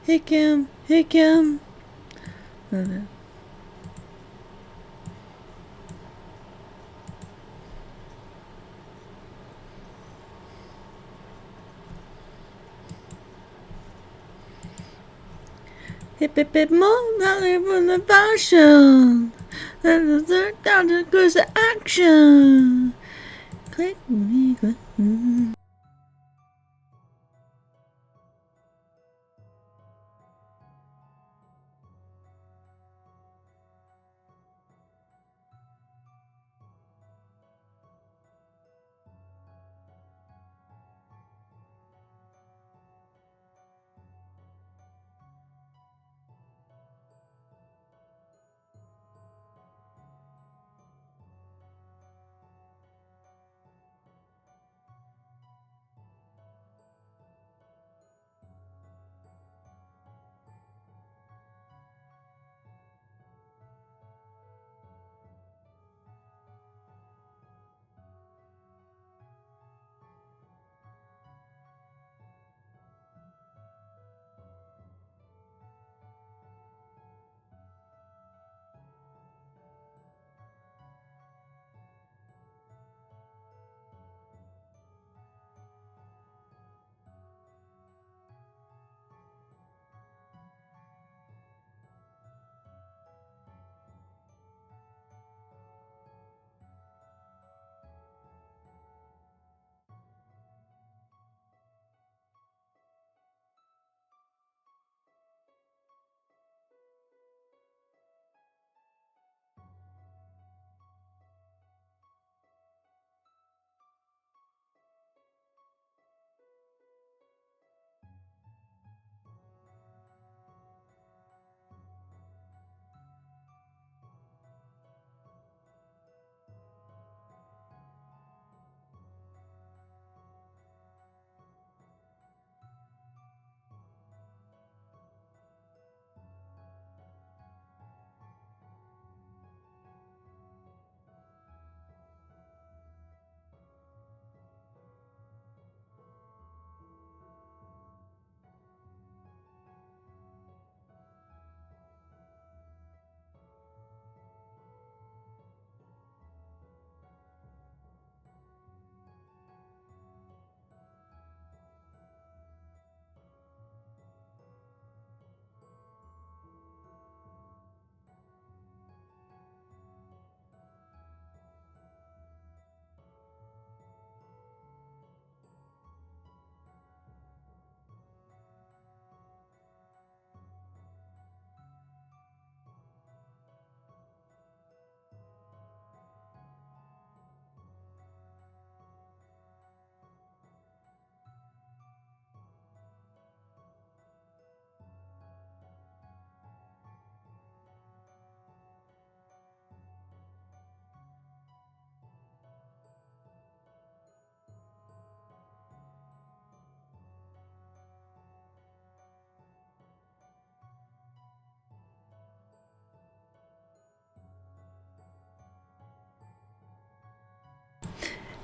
Hey Kim. Hip hip hip more, not even the fashion. Down to goes the action. Click me, click.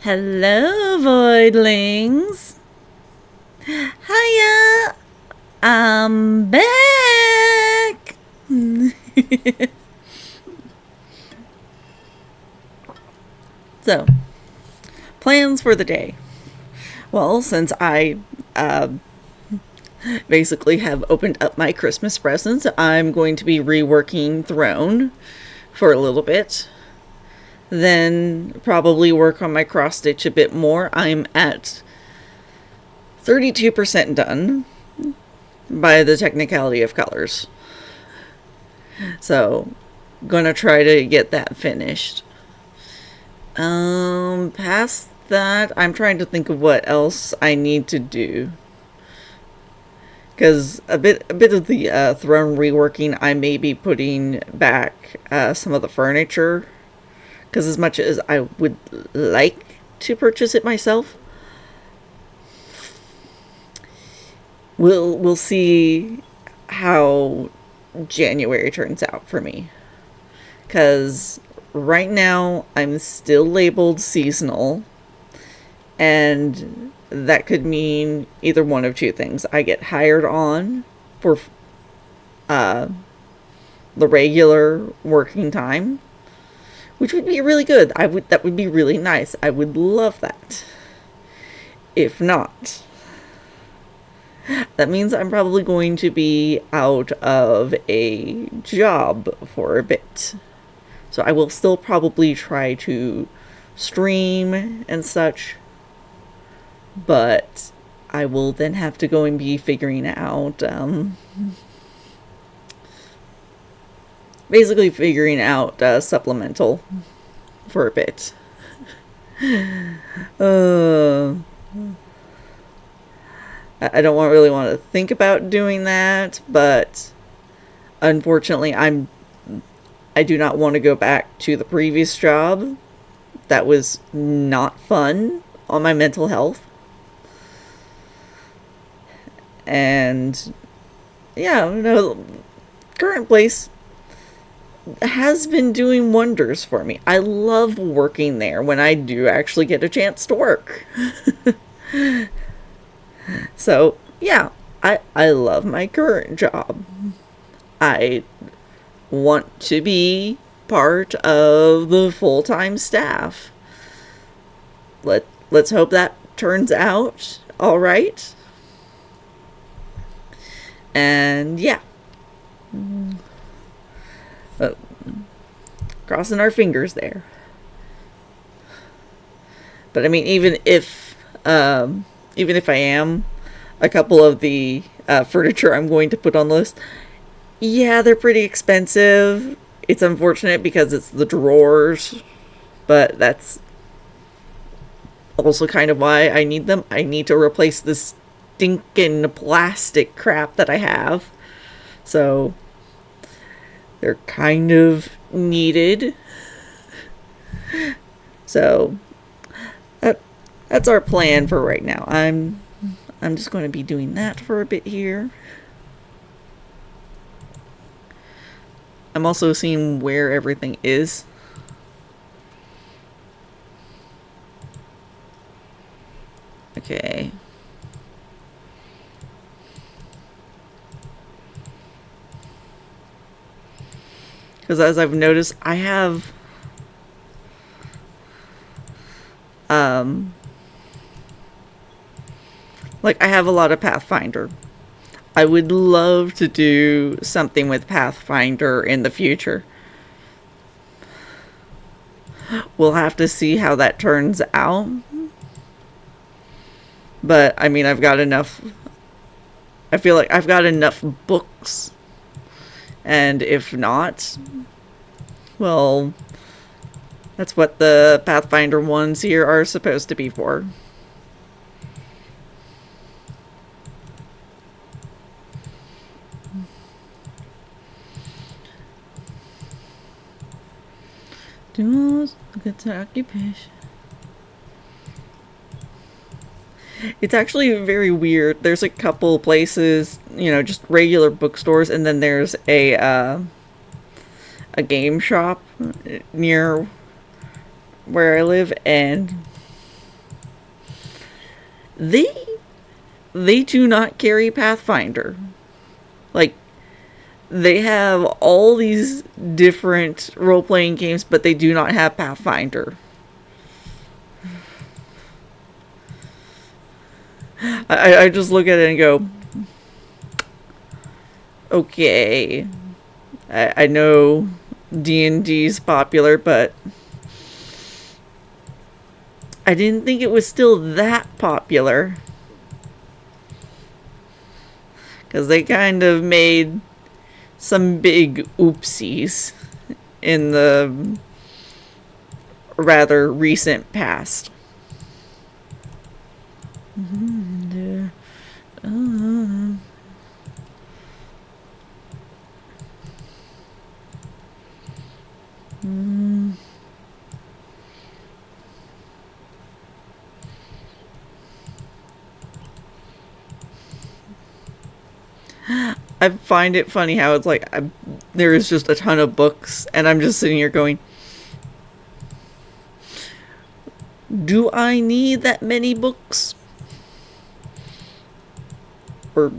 Hello, Voidlings. Hiya. I'm back. So, plans for the day. Well, since I basically have opened up my Christmas presents, I'm going to be reworking Throne for a little bit. Then probably work on my cross stitch a bit more. I'm at 32% done by the technicality of colors. So, gonna try to get that finished. Past that, I'm trying to think of what else I need to do. because a bit of the throne reworking, I may be putting back some of the furniture, because as much as I would like to purchase it myself, we'll see how January turns out for me. Because right now I'm still labeled seasonal, and that could mean either one of two things. I get hired on for the regular working time, which would be really good. That would be really nice. I would love that. If not, that means I'm probably going to be out of a job for a bit. So I will still probably try to stream and such, but I will then have to go and be figuring out, basically figuring out supplemental for a bit. I don't really want to think about doing that, but unfortunately, I do not want to go back to the previous job. That was not fun on my mental health. And yeah, no, current place has been doing wonders for me. I love working there when I do actually get a chance to work. So, yeah, I love my current job. I want to be part of the full-time staff. Let's hope that turns out all right. And yeah. Crossing our fingers there. But I mean, even if I am, a couple of the furniture I'm going to put on the list, yeah, they're pretty expensive. It's unfortunate because it's the drawers, but that's also kind of why I need them. I need to replace this stinking plastic crap that I have. So they're kind of needed. So that's our plan for right now. I'm just going to be doing that for a bit here. I'm also seeing where everything is. Okay. Because as I've noticed, I have I have a lot of Pathfinder. I would love to do something with Pathfinder in the future. We'll have to see how that turns out. But, I mean, I've got enough... I feel like I've got enough books. And if not, well, that's what the Pathfinder ones here are supposed to be for. Look at the occupation. It's actually very weird. There's a couple places, just regular bookstores, and then there's a game shop near where I live, and they do not carry Pathfinder. Like, they have all these different role-playing games, but they do not have Pathfinder. I just look at it and go, okay, I know D&D's popular, but I didn't think it was still that popular. Because they kind of made some big oopsies in the rather recent past. I find it funny how it's like there is just a ton of books, and I'm just sitting here going, do I need that many books? Or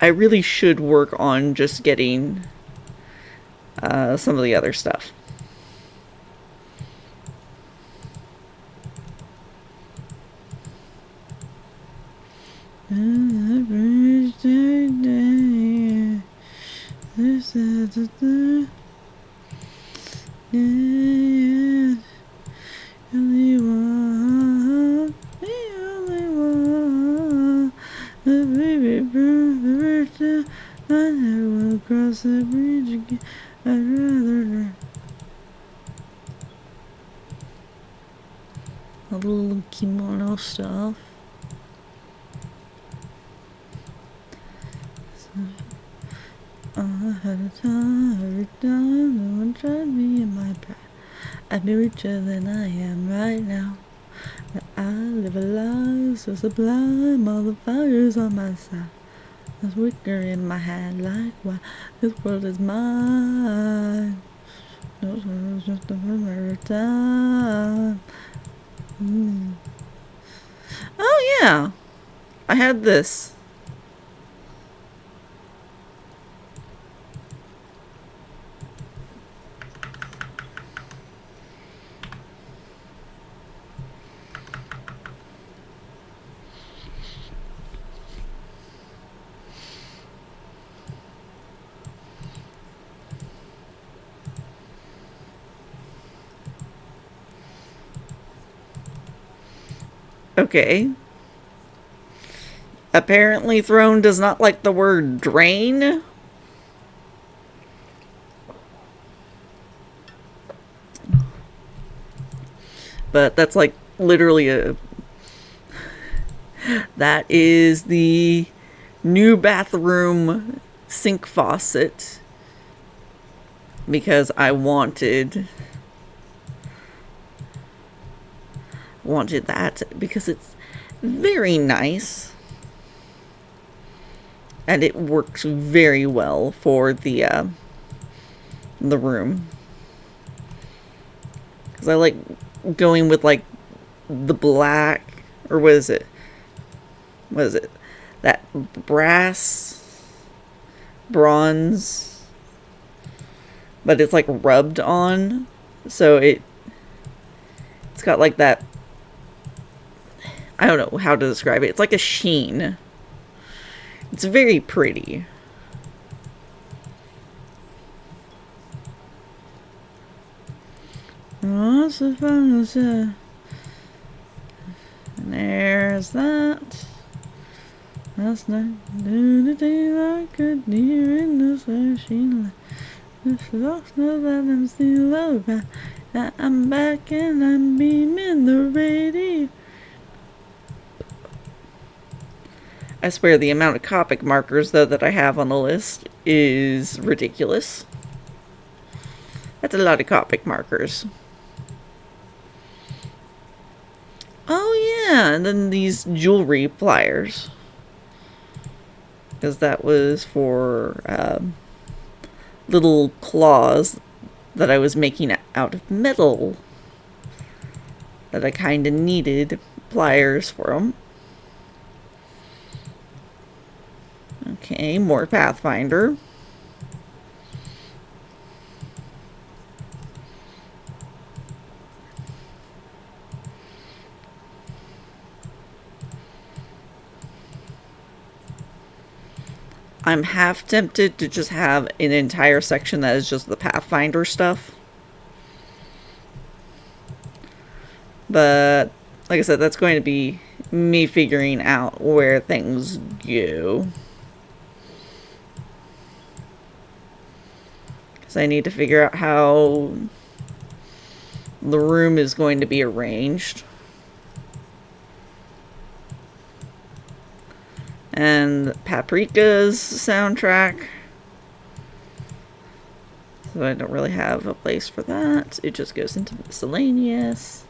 I really should work on just getting some of the other stuff. A little kimono stuff. I had a time, every time no one tried me in my pride. I'd be richer than I am right now. But I live a life so sublime, all the fires on my side. There's wicker in my hand like why this world is mine. Those words just a matter of time. Oh yeah, I had this. Okay. Apparently Throne does not like the word drain. But that's like literally that is the new bathroom sink faucet. Because I wanted that because it's very nice and it works very well for the room, because I like going with like the black, or what is it that bronze, but it's like rubbed on, so it's got like that, I don't know how to describe it. It's like a sheen. It's very pretty. What's the fun? There's that. Last night, do the day like a deer in the sunshine. This is all that I'm still over. I'm back and I'm beaming the radio. I swear the amount of Copic markers, though, that I have on the list is ridiculous. That's a lot of Copic markers. Oh yeah, and then these jewelry pliers. Because that was for little claws that I was making out of metal. That I kind of needed pliers for them. Okay, more Pathfinder. I'm half tempted to just have an entire section that is just the Pathfinder stuff. But, like I said, that's going to be me figuring out where things go. Because I need to figure out how the room is going to be arranged. And Paprika's soundtrack. So I don't really have a place for that. It just goes into miscellaneous.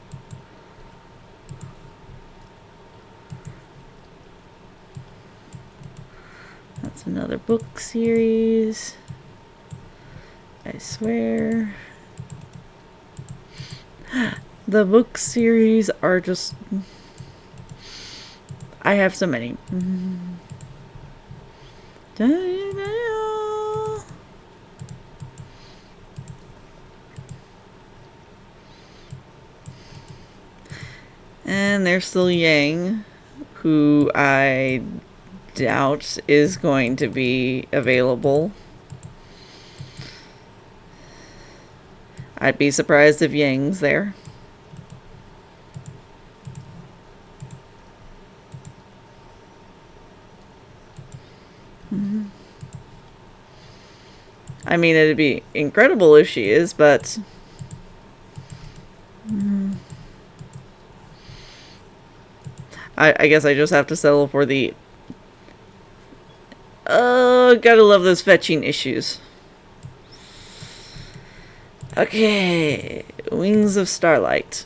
That's another book series. I swear. The book series are just... I have so many. And there's still Yang, who I doubt is going to be available. I'd be surprised if Yang's there. I mean, it'd be incredible if she is, but... I guess I just have to settle for the... Gotta love those fetching issues. Okay, Wings of Starlight.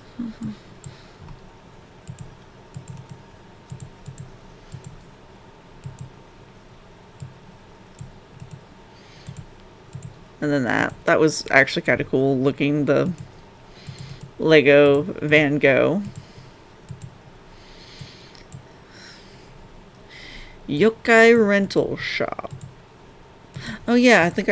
And then that was actually kind of cool looking, the Lego Van Gogh. Yokai Rental Shop. Oh yeah, I think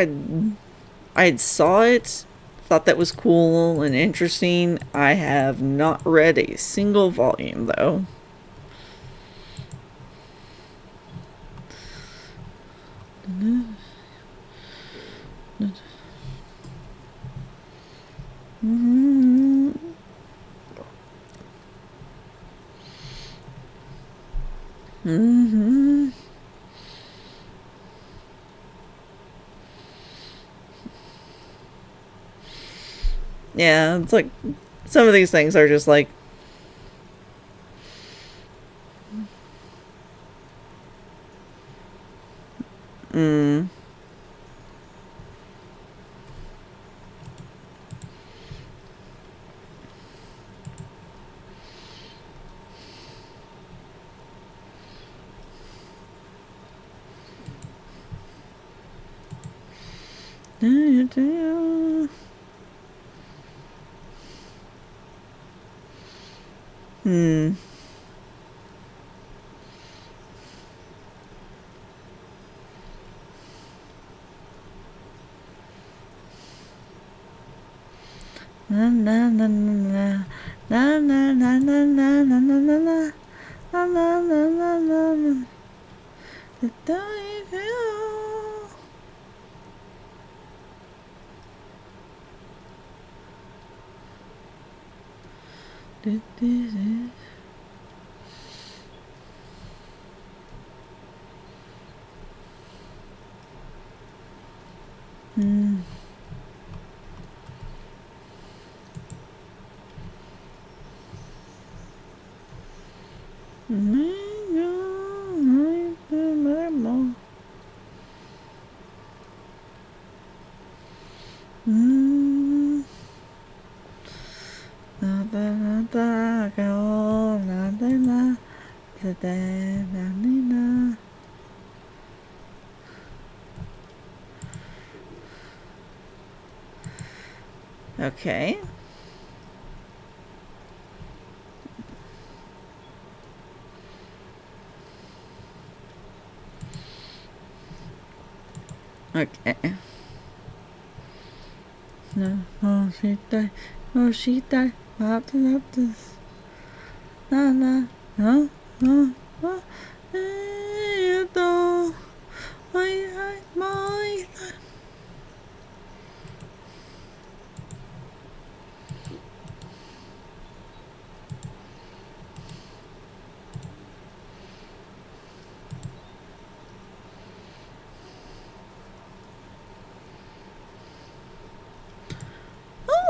I saw it, thought that was cool and interesting. I have not read a single volume though. Yeah, it's like some of these things are just like, na na na na na na na na na na na na na na na na na na. Okay. Okay. No, oh, she died. Oh, she died. Not this. Na na. No, no, no. My.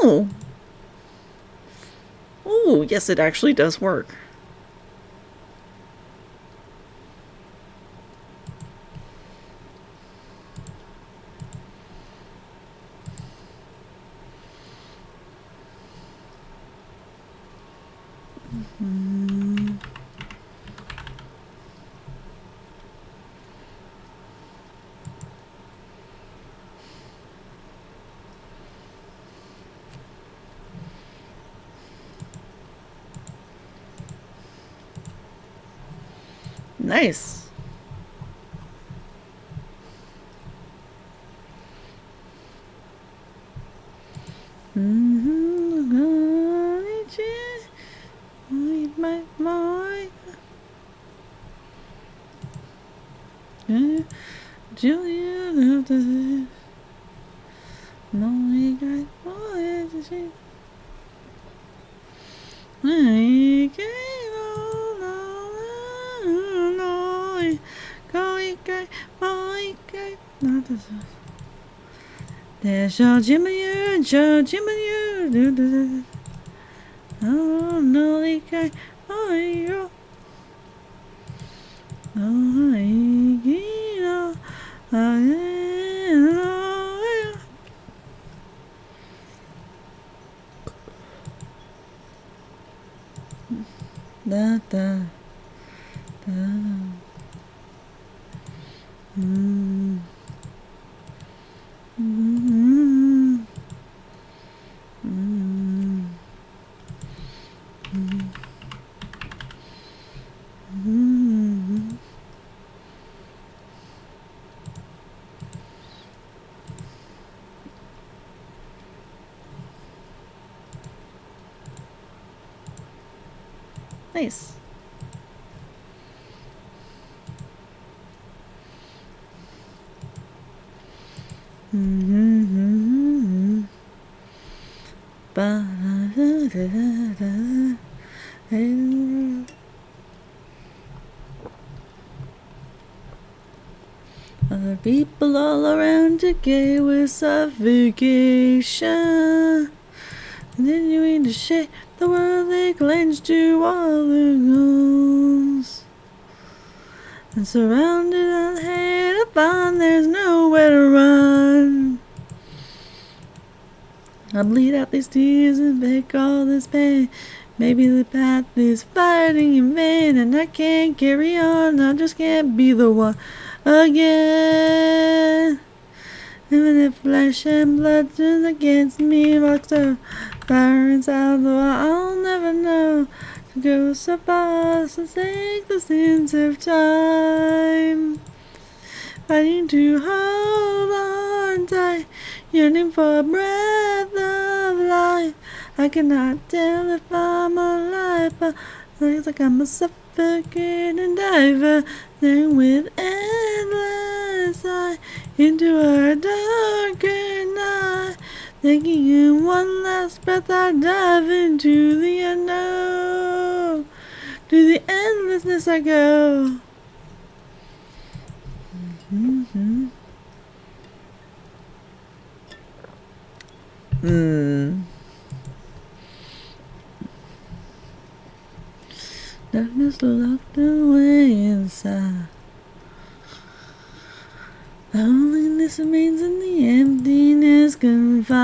Oh. Oh, yes, it actually does work. Nice. Julia, there's your Jimmy, oh no, they can't. Oh, you. Oh, you. Da da da. Mm. Mm. Mm. Mm. Nice. Mm-hmm. Other people all around to get with suffocation. Continuing to shape the world they clench to all their goals. And surrounded on head upon, there's nowhere to run. I bleed out these tears and beg all this pain. Maybe the path is fighting in vain, and I can't carry on. I just can't be the one again. Even if flesh and blood turns against me, rocks of fire inside, though I'll never know. To go so far to take the sins of time. Fighting to hold on tight, yearning for a breath of life. I cannot tell if I'm alive, but looks like I'm a suffocating diver, there with endless eye into a darker night. Thinking in one last breath I dive into the unknown. To the endlessness I go. Mm-hmm. Darkness locked away inside. Loneliness remains and the emptiness confines.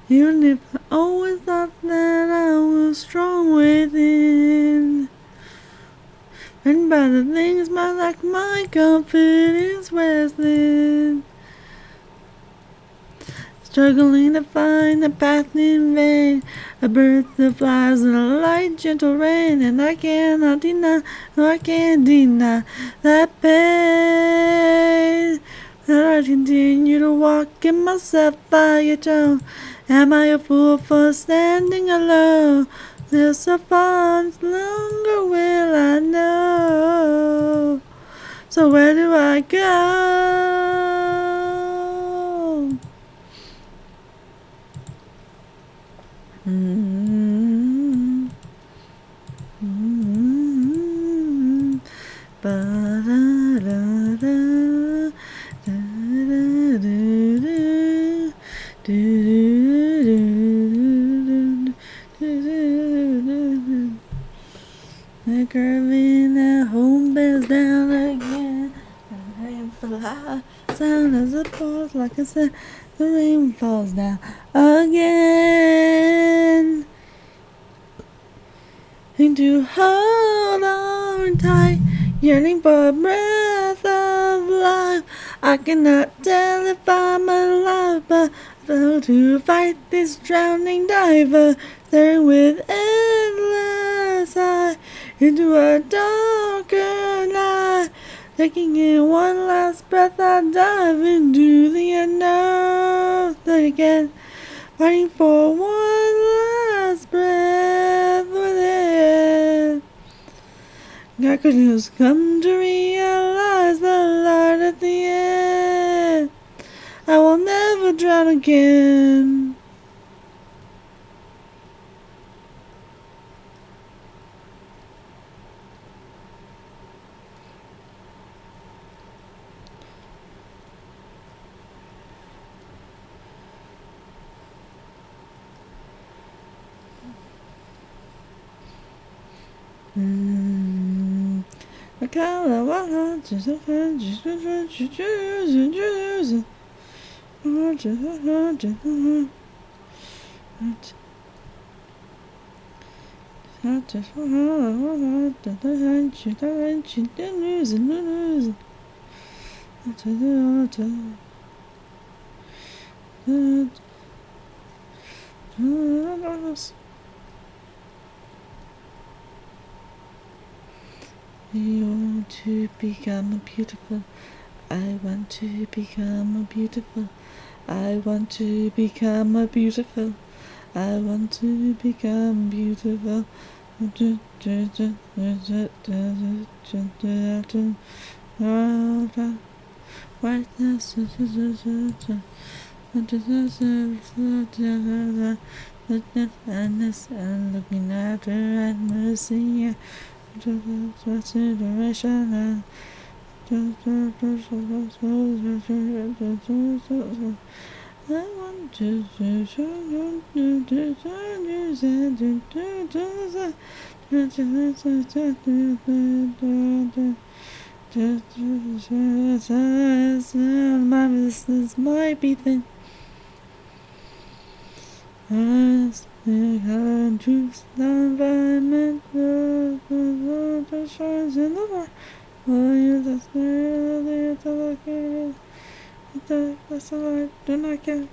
Even if I always thought that I was strong within, and by the things my lack, my confidence wasted. Struggling to find the path in vain, a birth that flies in a light, gentle rain, and I cannot deny, no, I can't deny that pain. That I continue to walk in myself by your tone. Am I a fool for standing alone? There's so far longer will I know. So where do I go? Mm-hmm. Mm-hmm. Ba-da-da-da. The curving the home bells down again. The rain fly, sound as it falls like I said. The rain falls down again. And to hold on tight, yearning for a breath of life. I cannot tell if I'm alive, but though to fight this drowning diver, there with endless eye into a darker night. Taking in one last breath, I dive into the unknown again. Fighting for one last breath within. I could just come to realize the light at the end. I will never drown again. I kind of want to You want to become a beautiful. I want to become a beautiful. I want to become a beautiful. I want to become beautiful. Whiteness and looking at her and mercy. Consideration and I want to my business might be thin. Truth, environment, the shines in the bar. That's all I do not care.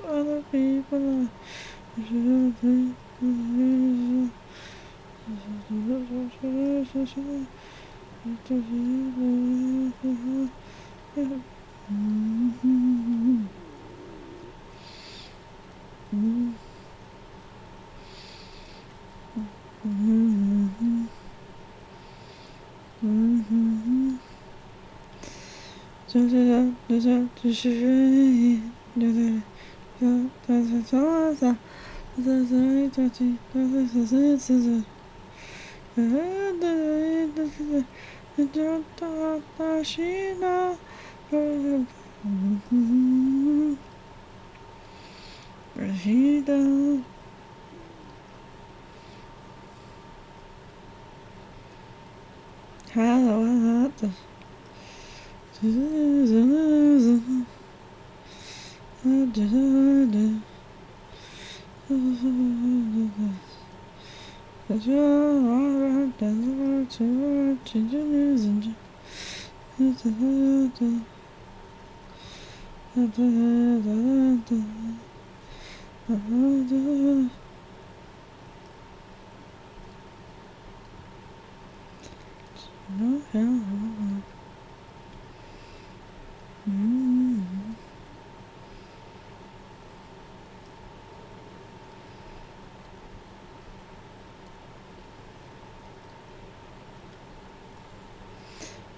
Other people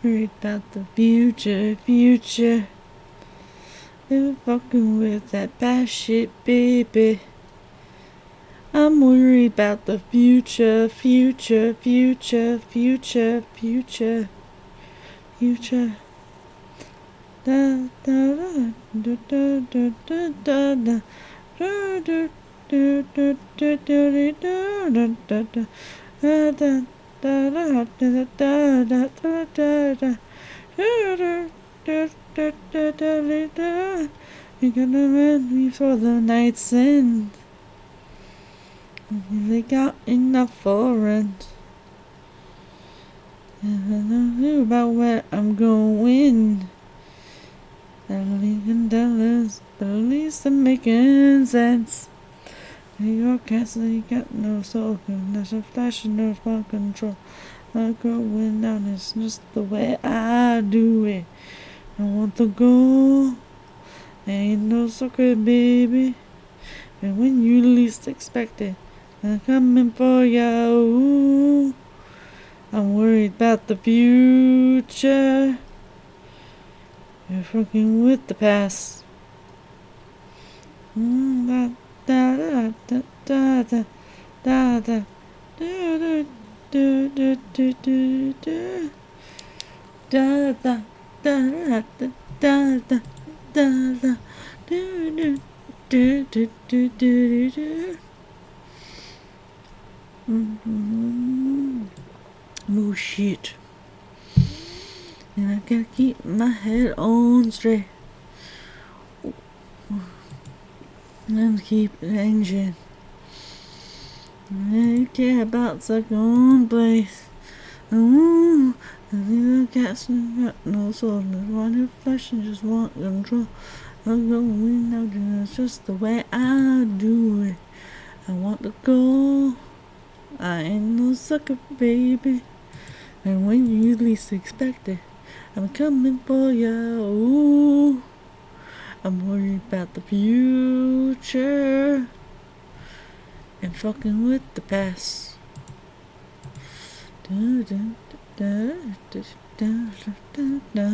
worried about the future. Never fucking with that bad shit, baby. I'm worried about the future. Da da da da da da da da. Do do do do do do do do do da da. Da da da da da da da da da da da da da da You're gonna run before the night's end. They got enough for rent. And I know about where I'm going. At least can tell us, but at least I'm making sense. Your castle, you got no soul, there's a flash and no small control. Not going down, it's just the way I do it. I want the goal. Ain't no sucker, baby. And when you least expect it, I'm coming for you. I'm worried about the future. You're fucking with the past. Da da da da da da da da do do do do do do da da da da da da da da do do do do do do. Oh shit. And I gotta keep my head on straight. And keep it engine. I care about second place. Ooh, the little cats got no soul. Just want your flesh and just want control. I'm going out, it's just the way I do it. I want to go. I ain't no sucker, baby. And when you least expect it, I'm coming for you. Ooh, I'm worried about the future and fucking with the past. Da, da, da, da, da, da, da, da.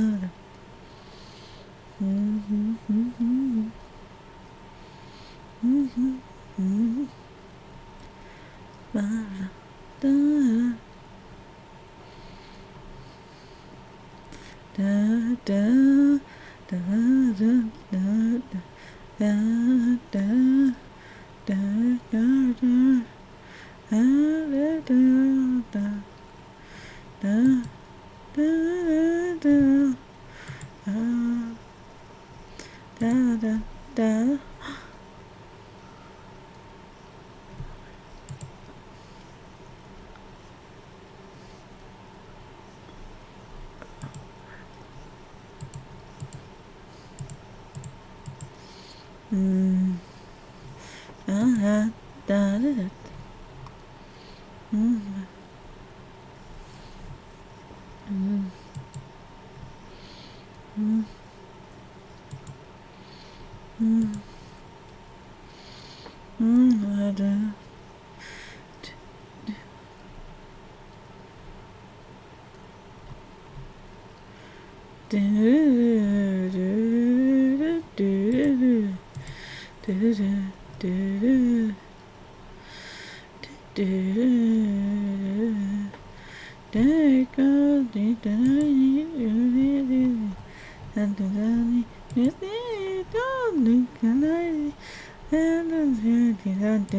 Mm-hmm, mm-hmm. Mm-hmm, mm-hmm. Da, da, da, da, da, da, da, da, da. Da da da da da da da da da da da da. Da da da.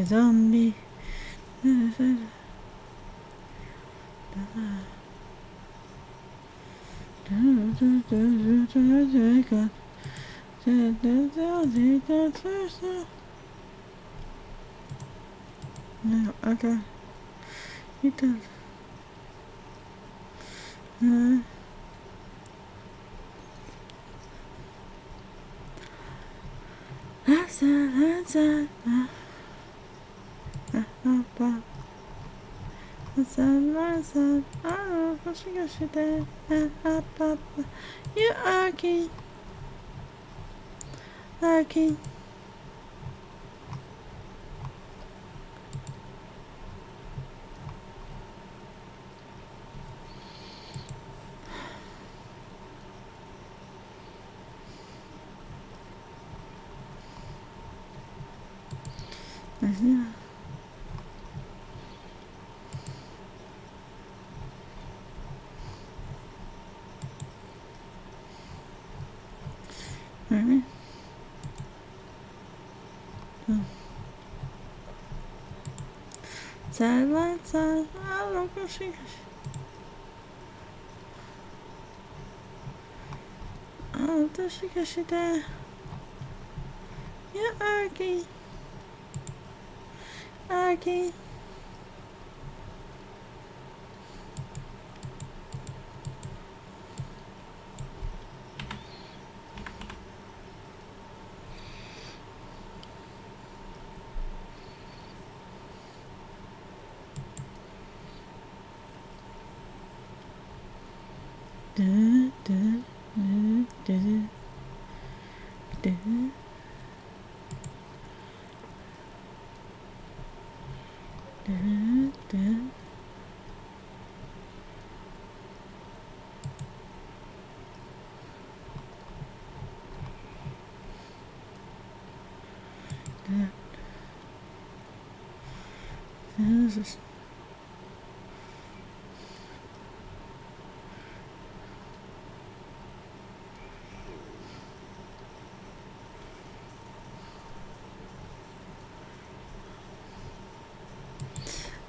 Zombie. No, okay. You don't. That's it. I don't know what she got shit there. You are king. King. Alright. Side, I don't know what she got. I don't think she got shit there. Yeah, okay. Okay. Da, da, da, da, da, da, da. This is-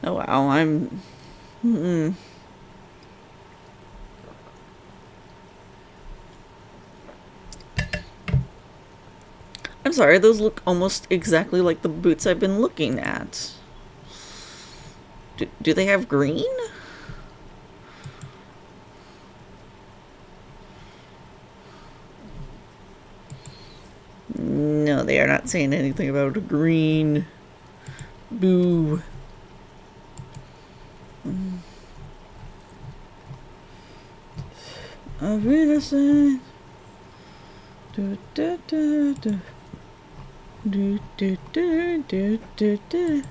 Oh wow, I'm. I'm sorry, those look almost exactly like the boots I've been looking at. Do they have green? No, they are not saying anything about a green. Boo. Of innocent. Do, do, do, do. Do, do, do, do, do, do.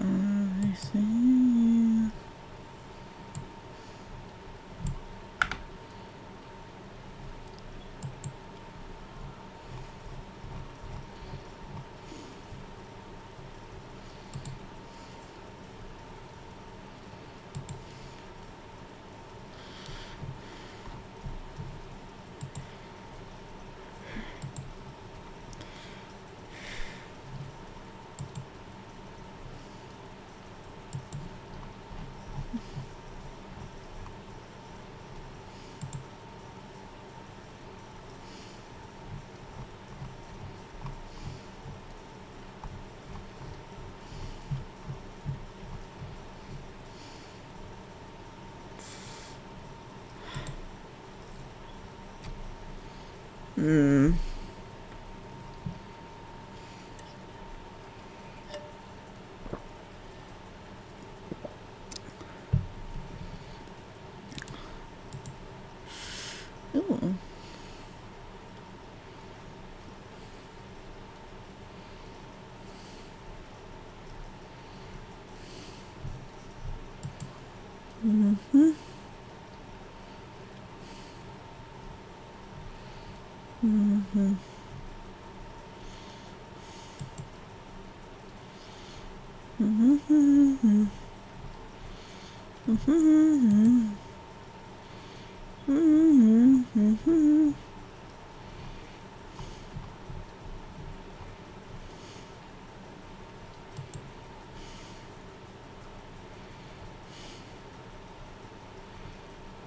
I see. Hmm. Ooh. Mm-hmm. Mm-hmm. Mm-hmm. Mm-hmm. Mm-hmm. Mm-hmm.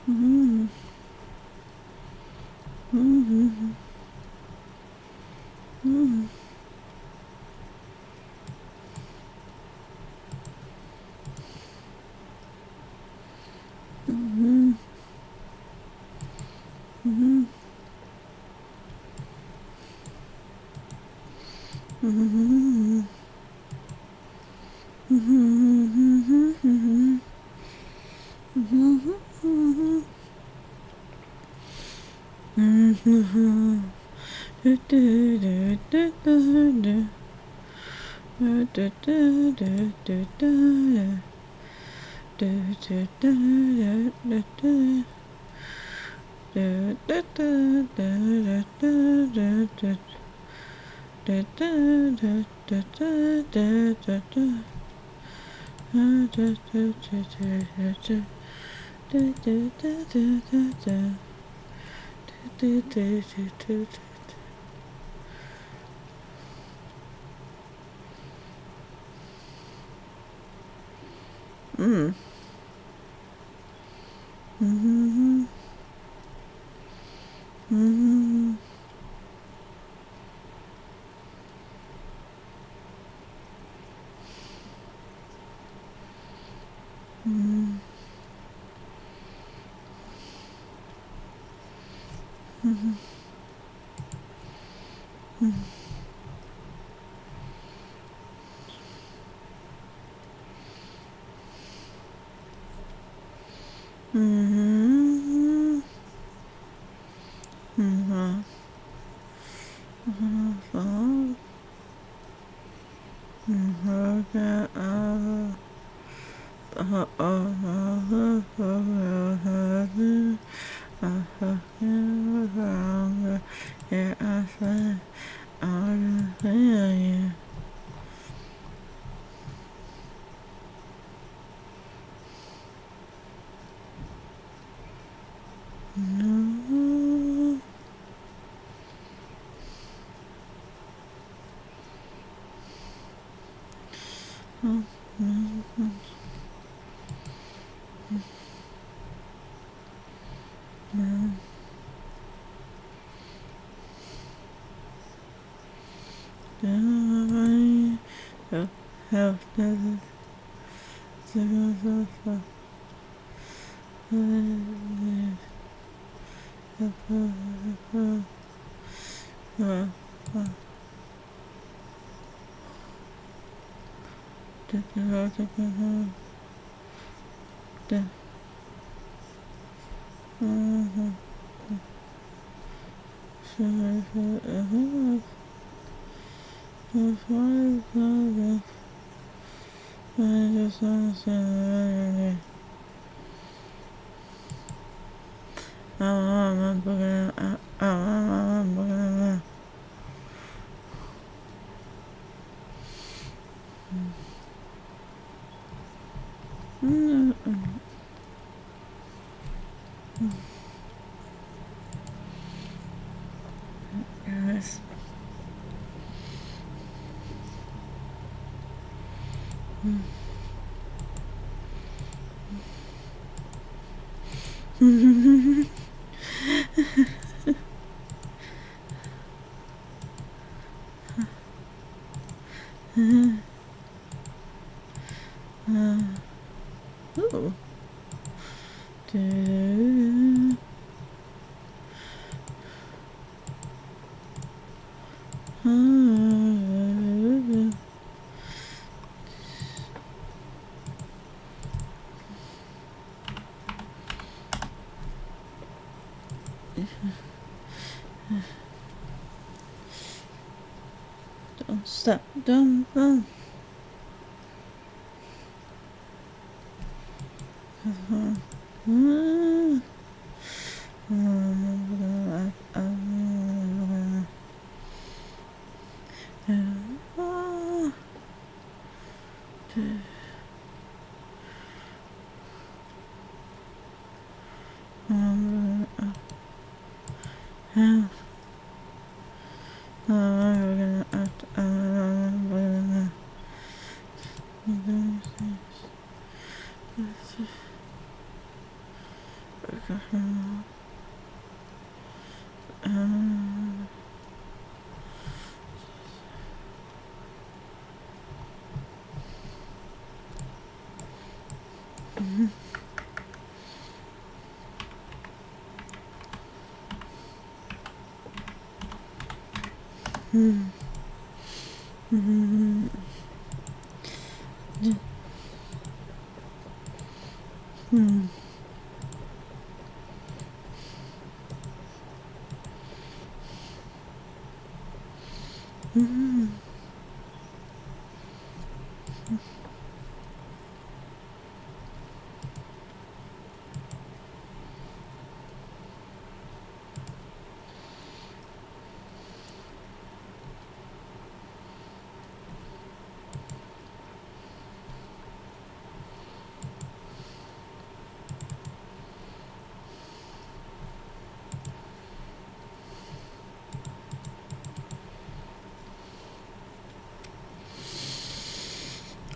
Mm-hmm. Mm-hmm. Mm-hmm. Mm-hmm. Mm-hmm. Mm-hmm. Mm-hmm. Yes. Ooh. Don't stop, don't.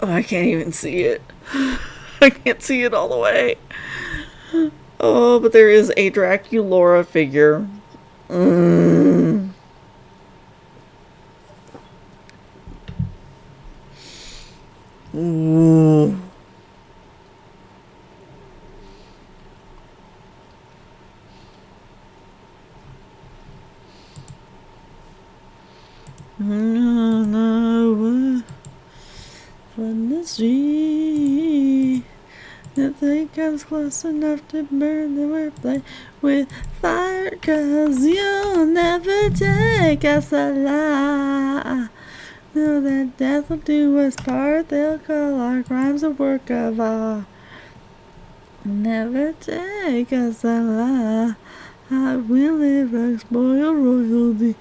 Oh, I can't even see it. I can't see it all the way. Oh, but there is a Draculaura figure. Mm. Ooh. No, no, from the sea. Nothing comes close enough to burn the workplace with fire, 'cause you'll never take us alive. Know that death will do us part, they'll call our crimes a work of art. Never take us alive. I will never spoil royalty.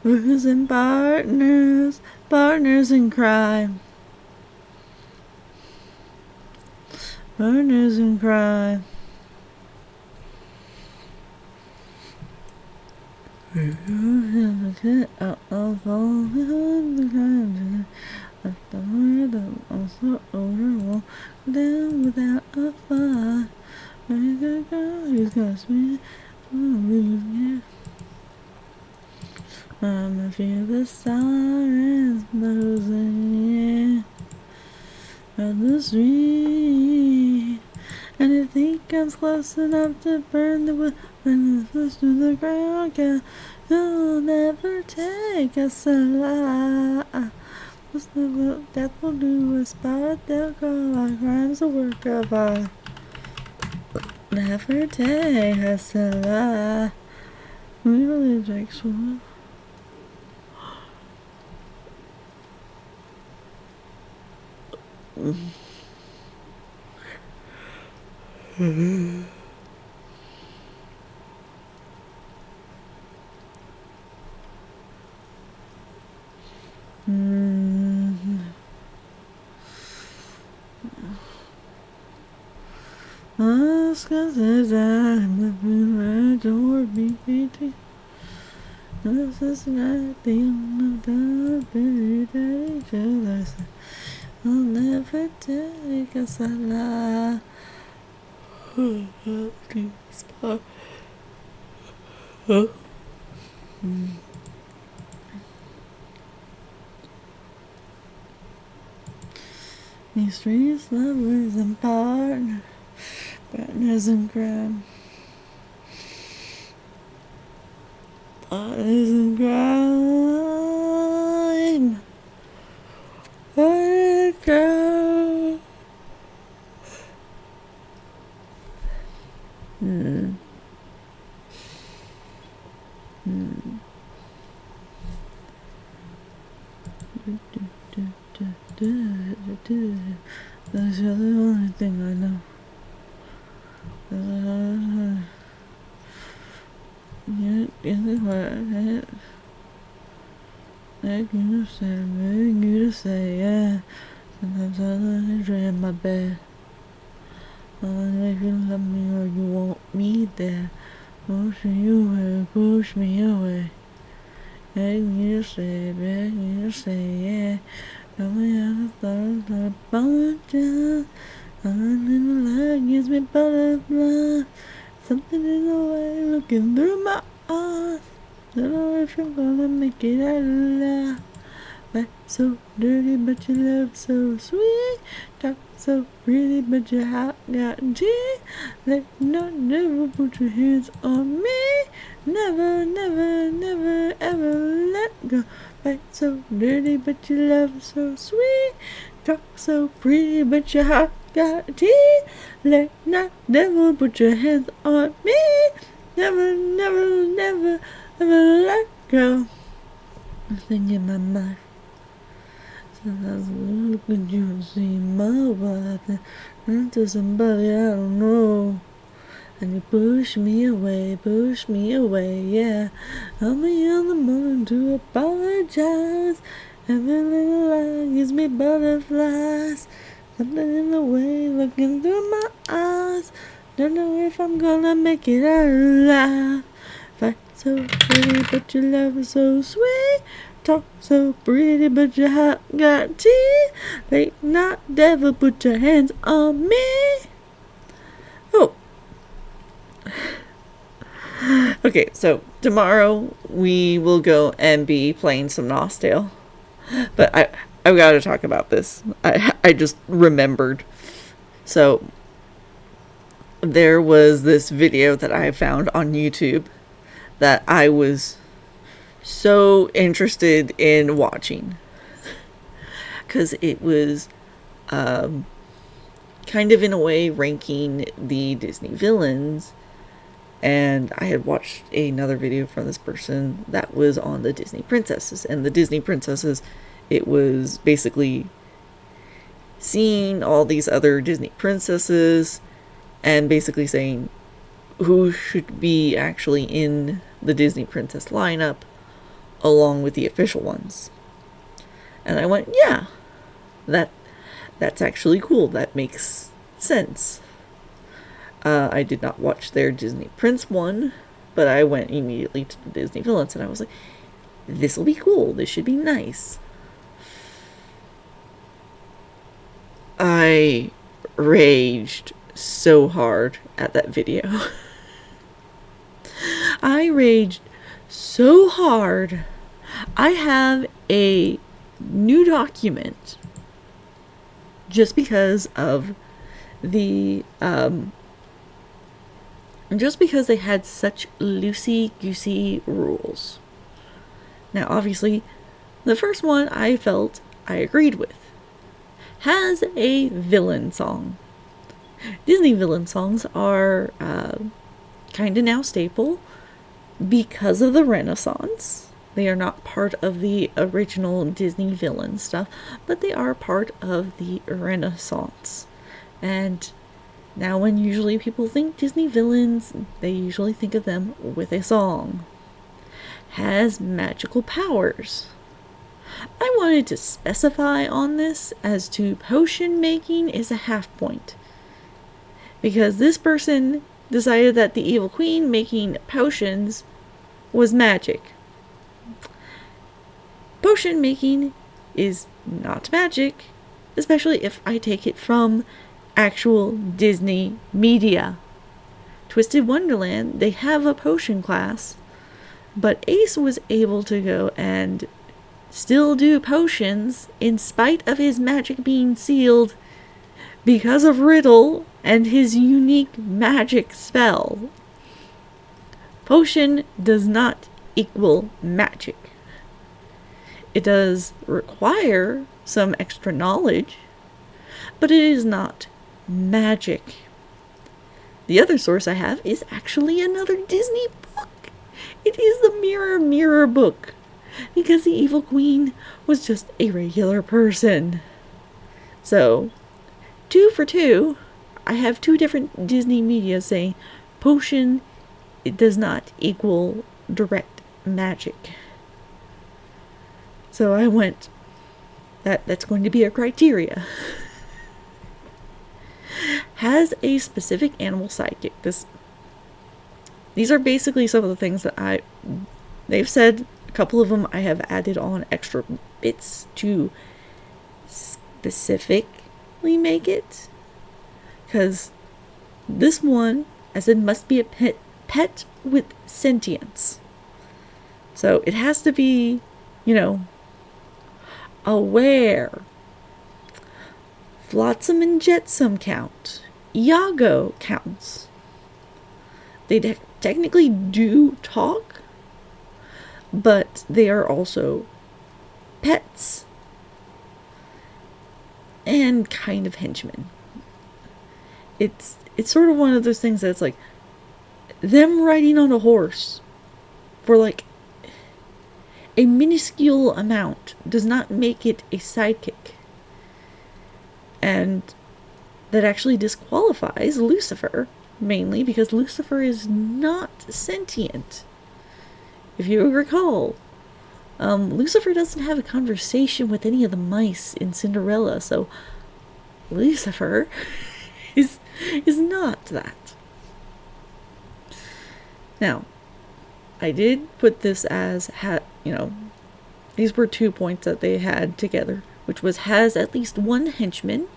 Losing partners, partners in crime. Partners in crime. Also odor down without a fight. He's got me. I'ma feel the sirens buzzing on the street. Anything comes close enough to burn the wood when it's pushed to the ground. Cause you'll never take us alive. What's the what death will do us part? They'll call our crimes a work of art. Never take us alive. We believe takes one. Cause there's I'm door BPT. This is not the end of the buried at each other's. I'll never take us alive. These streets, lovers and partners, partners in crime. Partners in crime. Partners in crime. That's the only thing I know. Like you to say, yeah. Sometimes I let it in my bed. I wonder if you love me or you want me there. Push me away. Beg me to say, yeah. Tell me how to start to apologize. I'm in the light gives me butterflies. Something in the way looking through my eyes. Don't know if you're gonna make it out alive. Back so dirty, but your love so sweet. Talk so pretty, but your heart got tea. Let no never put your hands on me. Never, never, never, ever let go. Back so dirty, but your love so sweet. Talk so pretty, but your heart got tea. Let not devil put your hands on me. Never, never, never, ever let go. Nothing in my mind. Could you see my wife into somebody I don't know? And you push me away, yeah. I'm on the morning to apologize. Every little lie gives me butterflies. Something in the way looking through my eyes. Don't know if I'm gonna make it out alive. Fight so pretty, but your love is so sweet. Talk so pretty, but your heart got teeth. Late night devil, put your hands on me. Oh. Okay, so tomorrow we will go and be playing some Nostale. But I've got to talk about this. I just remembered. So there was this video that I found on YouTube that I was so interested in watching, because it was kind of in a way ranking the Disney villains. And I had watched another video from this person that was on the Disney princesses. And the Disney princesses, it was basically seeing all these other Disney princesses and basically saying who should be actually in the Disney princess lineup along with the official ones. And I went, yeah, that's actually cool. That makes sense. I did not watch their Disney Prince one, but I went immediately to the Disney villains, and I was like, this will be cool. This should be nice. I raged so hard at that video. I raged so hard. I have a new document just because of the just because they had such loosey-goosey rules. Now, obviously, the first one I felt I agreed with has a villain song. Disney villain songs are kind of now staple because of the Renaissance. They are not part of the original Disney villain stuff, but they are part of the Renaissance. And now when usually people think Disney villains, they usually think of them with a song. Has magical powers. I wanted to specify on this as to potion making is a half point, because this person decided that the evil queen making potions was magic. Potion making is not magic, especially if I take it from actual Disney media. Twisted Wonderland, they have a potion class, but Ace was able to go and still do potions in spite of his magic being sealed because of Riddle and his unique magic spell. Potion does not equal magic. It does require some extra knowledge, but it is not magic. The other source I have is actually another Disney book. It is the Mirror Mirror book, because the evil queen was just a regular person. So, 2 for 2, I have 2 different Disney media saying potion, it does not equal direct magic. So I went, that's going to be a criteria. Has a specific animal sidekick. These are basically some of the things that they've said. A couple of them I have added on extra bits to specifically make it. Because this one, I said, must be a pet with sentience. So it has to be, aware. Flotsam and Jetsam count. Iago counts. They technically do talk, but they are also pets and kind of henchmen. It's sort of one of those things that's like them riding on a horse for like a minuscule amount does not make it a sidekick. And that actually disqualifies Lucifer, mainly because Lucifer is not sentient. If you recall, Lucifer doesn't have a conversation with any of the mice in Cinderella, so Lucifer is not that. Now, I did put this as, these were 2 points that they had together, which was has at least one henchman.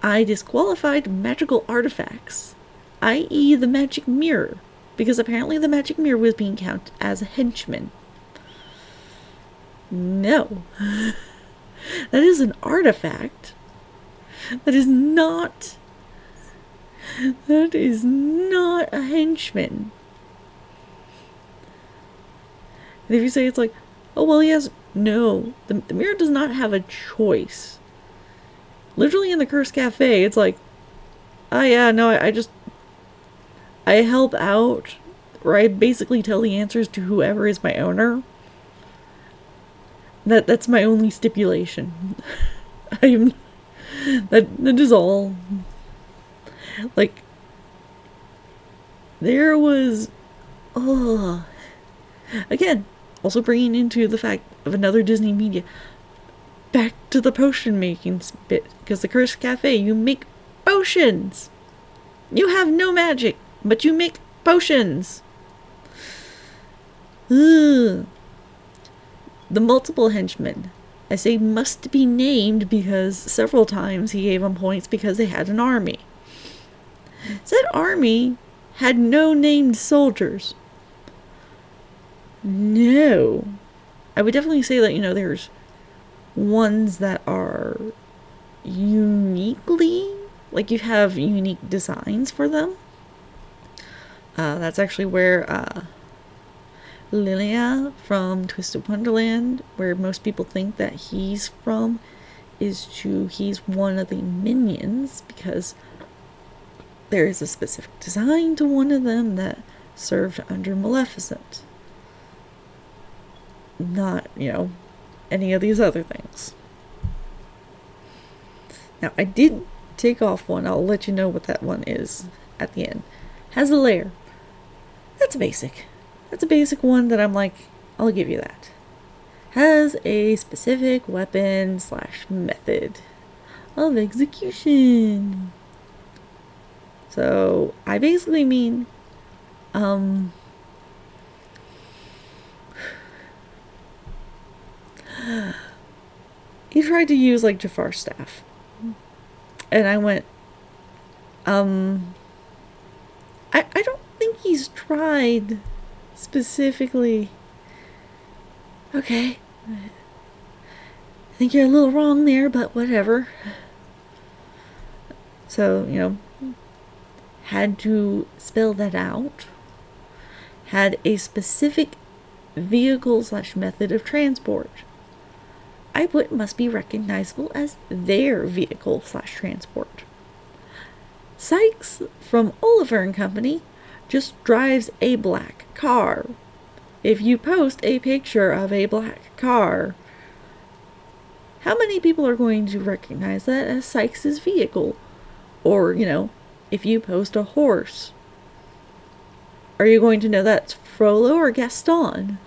I disqualified magical artifacts, i.e. the magic mirror, because apparently the magic mirror was being counted as a henchman. No. That is an artifact. That is not a henchman. And if you say it's like, oh, well, yes, no. The mirror does not have a choice. Literally in the Cursed Cafe, it's like, oh, yeah, no, I help out, or I basically tell the answers to whoever is my owner. That's my only stipulation. That is all. Like, there was, again, also bringing into the fact of another Disney media, back to the potion making bit, because the Cursed Cafe, you make potions. You have no magic, but you make potions. Ugh. The multiple henchmen, I say must be named because several times he gave them points because they had an army. Said army had no named soldiers. No. I would definitely say that, there's ones that are uniquely, like you have unique designs for them. That's actually where Lilia from Twisted Wonderland, where most people think that he's from, he's one of the minions, because there is a specific design to one of them that served under Maleficent. Not, any of these other things. Now, I did take off one. I'll let you know what that one is at the end. Has a lair. That's basic. That's a basic one that I'm like, I'll give you that. Has a specific weapon / method of execution. So, I basically mean, he tried to use like Jafar's staff. And I went, I don't think he's tried specifically. Okay. I think you're a little wrong there, but whatever. So, had to spell that out. Had a specific vehicle / method of transport. I put must be recognizable as their vehicle / transport. Sykes from Oliver and Company just drives a black car. If you post a picture of a black car, how many people are going to recognize that as Sykes' vehicle? Or, if you post a horse, are you going to know that's Frollo or Gaston?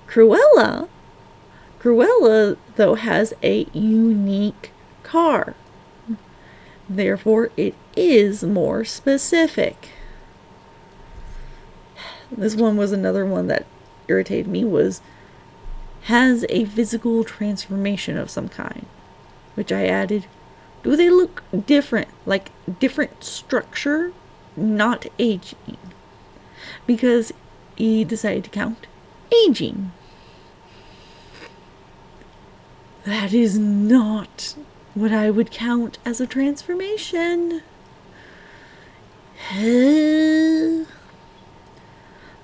Cruella, though, has a unique car. Therefore, it is more specific. This one was another one that irritated me, has a physical transformation of some kind. Which I added, do they look different? Like different structure, not aging. Because he decided to count aging. That is not what I would count as a transformation.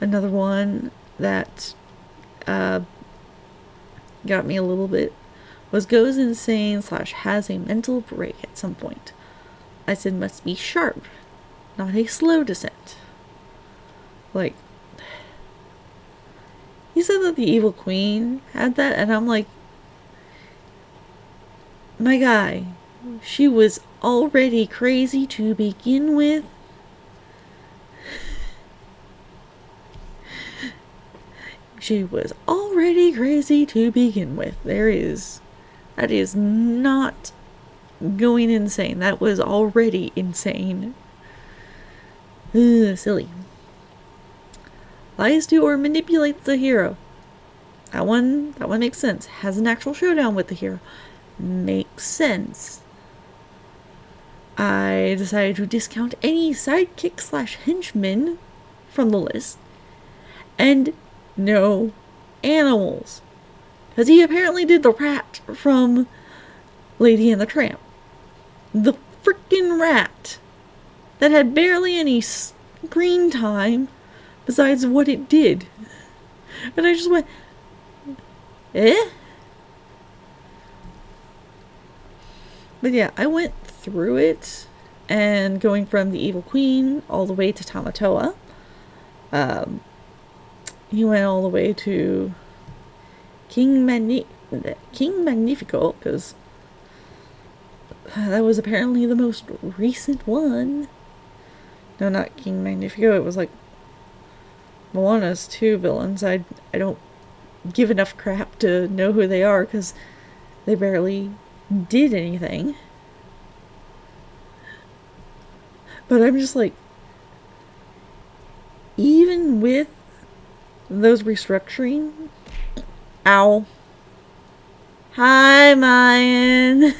Another one that got me a little bit was goes insane / has a mental break at some point. I said must be sharp, not a slow descent. Like, He said that the evil queen had that, and I'm like, my guy, she was already crazy to begin with. She was already crazy to begin with. That is not going insane. That was already insane. Silly. Lies to or manipulates the hero. That one makes sense. Has an actual showdown with the hero. Makes sense. I decided to discount any sidekick / henchmen from the list. And no animals. Because he apparently did the rat from Lady and the Tramp. The frickin' rat that had barely any screen time besides what it did. And I just went, eh? But yeah, I went through it, and going from the Evil Queen all the way to Tamatoa. He went all the way to King Magnifico, because that was apparently the most recent one. No, not King Magnifico. It was like Moana's 2 villains. I don't give enough crap to know who they are, because they barely did anything. But I'm just like, even with those restructuring, ow. Hi, Mayan.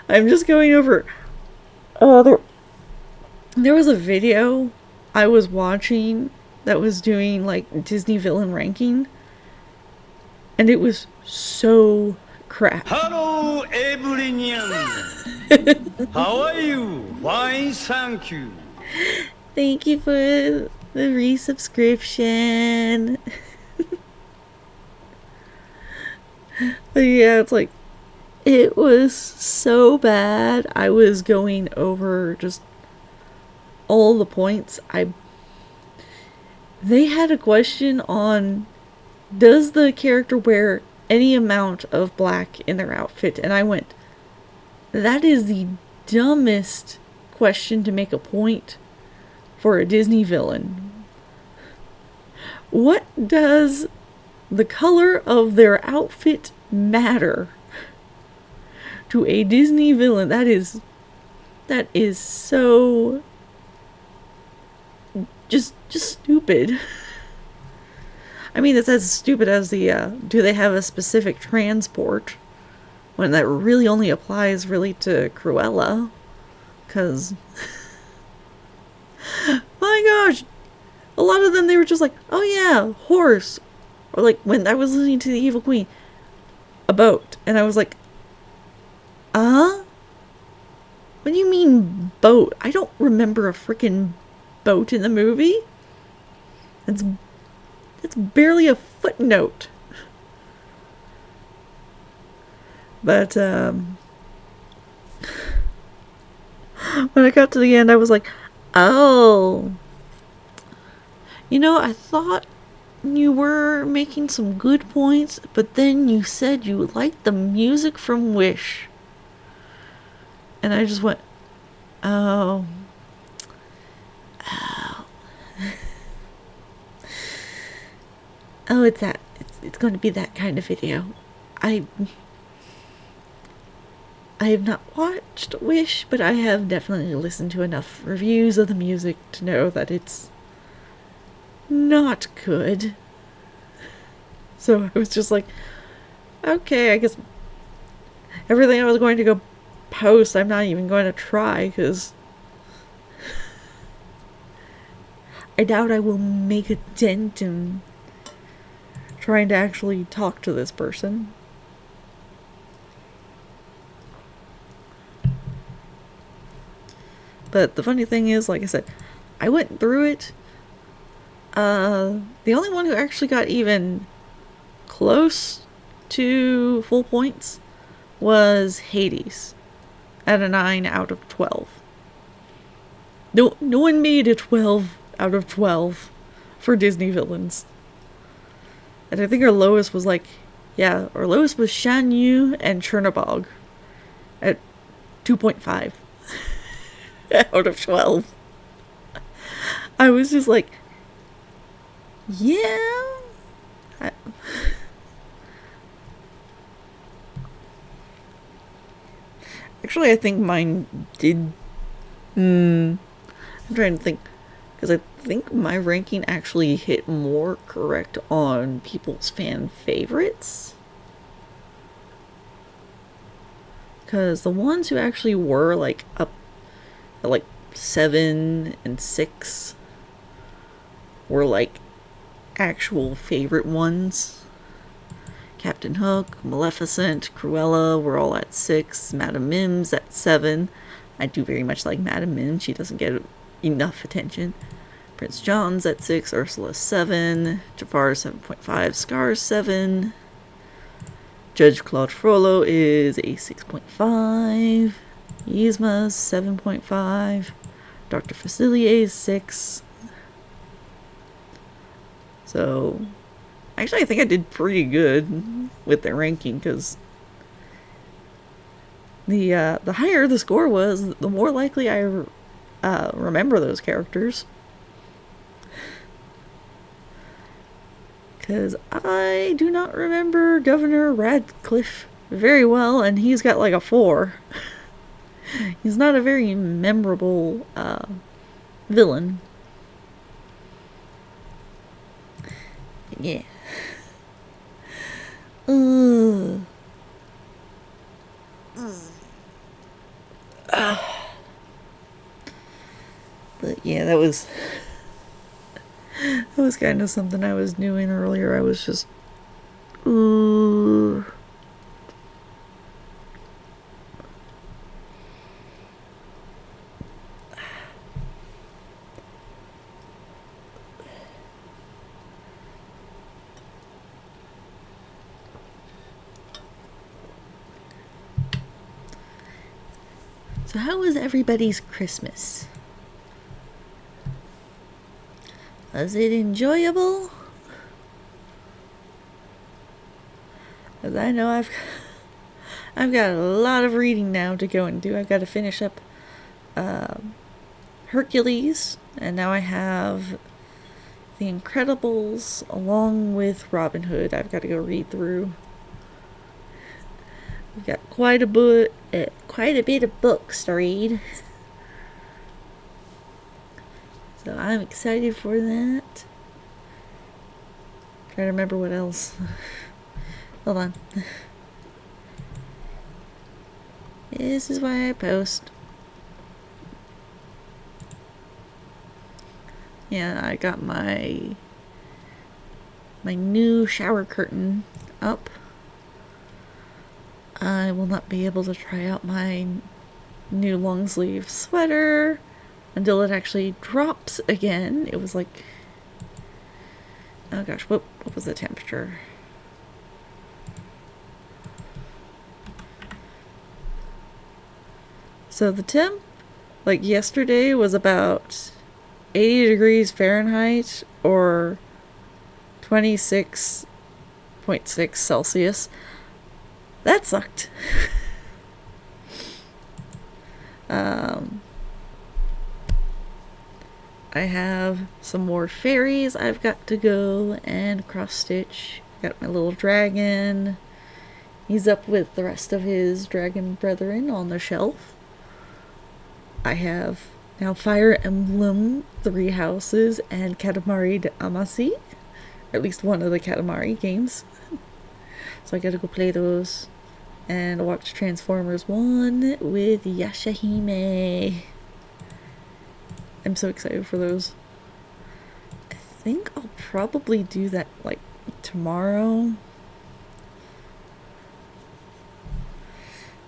I'm just going over. There was a video I was watching that was doing like Disney villain ranking, and it was so crap. Hello, everyone. How are you? Fine, thank you. Thank you for the resubscription. But yeah, it's like, it was so bad. I was going over just all the points. They had a question on, does the character wear any amount of black in their outfit? And I went, that is the dumbest question to make a point for a Disney villain. What does the color of their outfit matter to a Disney villain? That is so just stupid. I mean, it's as stupid as the do they have a specific transport, when that really only applies really to Cruella, because my gosh, a lot of them, they were just like, oh yeah, horse, or like when I was listening to the Evil Queen, a boat, and I was like, what do you mean boat? I don't remember a freaking boat in the movie. It's barely a footnote. But when I got to the end, I was like, oh, I thought you were making some good points, but then you said you liked the music from Wish. And I just went, oh. Oh, it's going to be that kind of video. I have not watched Wish, but I have definitely listened to enough reviews of the music to know that it's not good. So I was just like, okay, I guess everything I was going to go post, I'm not even going to try, because I doubt I will make a dent in trying to actually talk to this person. But the funny thing is, like I said, I went through it. The only one who actually got even close to full points was Hades, at a 9 out of 12. No one made a 12 out of 12 for Disney villains. And I think our lowest was like, yeah, our lowest was Shan Yu and Chernobog at 2.5 out of 12. I was just like, yeah. Actually, I think mine did. I'm trying to think. Because I think my ranking actually hit more correct on people's fan favorites. Because the ones who actually were like up at like 7 and 6 were like actual favorite ones. Captain Hook, Maleficent, Cruella were all at 6. Madame Mim's at 7. I do very much like Madame Mim. She doesn't get enough attention. Prince John's at 6. Ursula 7. Jafar 7.5. Scar 7. Judge Claude Frollo is a 6.5. Yzma's 7.5. Dr. Facilier is 6. So, actually, I think I did pretty good with the ranking because the higher the score was, the more likely I remember those characters. Because I do not remember Governor Radcliffe very well, and he's got like a 4. He's not a very memorable villain. Yeah. But yeah, that was kind of something I was doing earlier. I was just So how was everybody's Christmas? Was it enjoyable? Because I know I've got a lot of reading now to go and do. I've got to finish up Hercules, and now I have The Incredibles along with Robin Hood. I've got to go read through. We've got quite a bit of books to read. So I'm excited for that. Try to remember what else. Hold on. This is why I post. Yeah, I got my new shower curtain up. I will not be able to try out my new long sleeve sweater until it actually drops again. It was like, oh gosh, what was the temperature? So the temp, like yesterday, was about 80 degrees Fahrenheit or 26.6 Celsius. That sucked. I have some more fairies I've got to go and cross stitch. Got my little dragon. He's up with the rest of his dragon brethren on the shelf. I have now Fire Emblem, 3 Houses, and Katamari Damacy. At least one of the Katamari games. So I gotta go play those. And watch Transformers 1 with Yashahime. I'm so excited for those. I think I'll probably do that like tomorrow.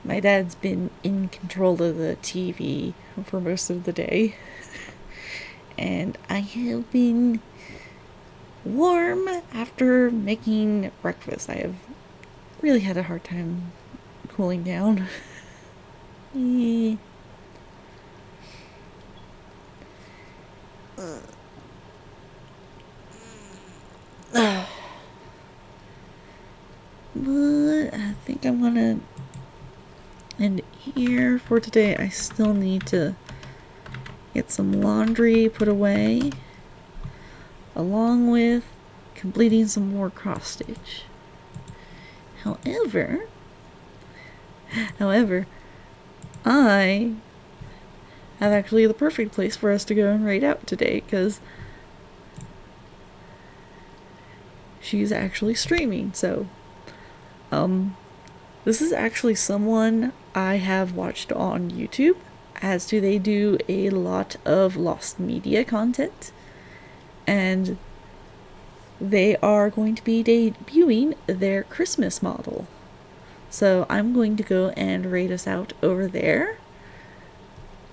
My dad's been in control of the TV for most of the day. And I have been warm after making breakfast. I have really had a hard time cooling down. But I think I'm gonna end it here for today. I still need to get some laundry put away, along with completing some more cross stitch. However, I have actually the perfect place for us to go and raid out today, because she's actually streaming. So, this is actually someone I have watched on YouTube, as do they do a lot of Lost Media content, and they are going to be debuting their Christmas model. So I'm going to go and raid us out over there.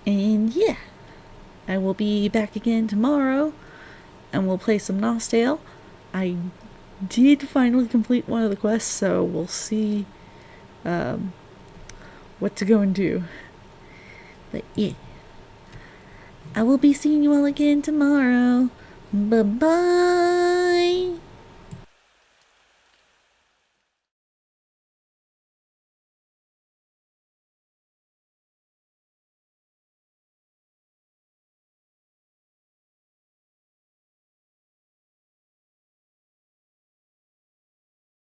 And yeah, I will be back again tomorrow, and we'll play some Nostale. I did finally complete one of the quests, so we'll see what to go and do. But yeah, I will be seeing you all again tomorrow. Bye bye.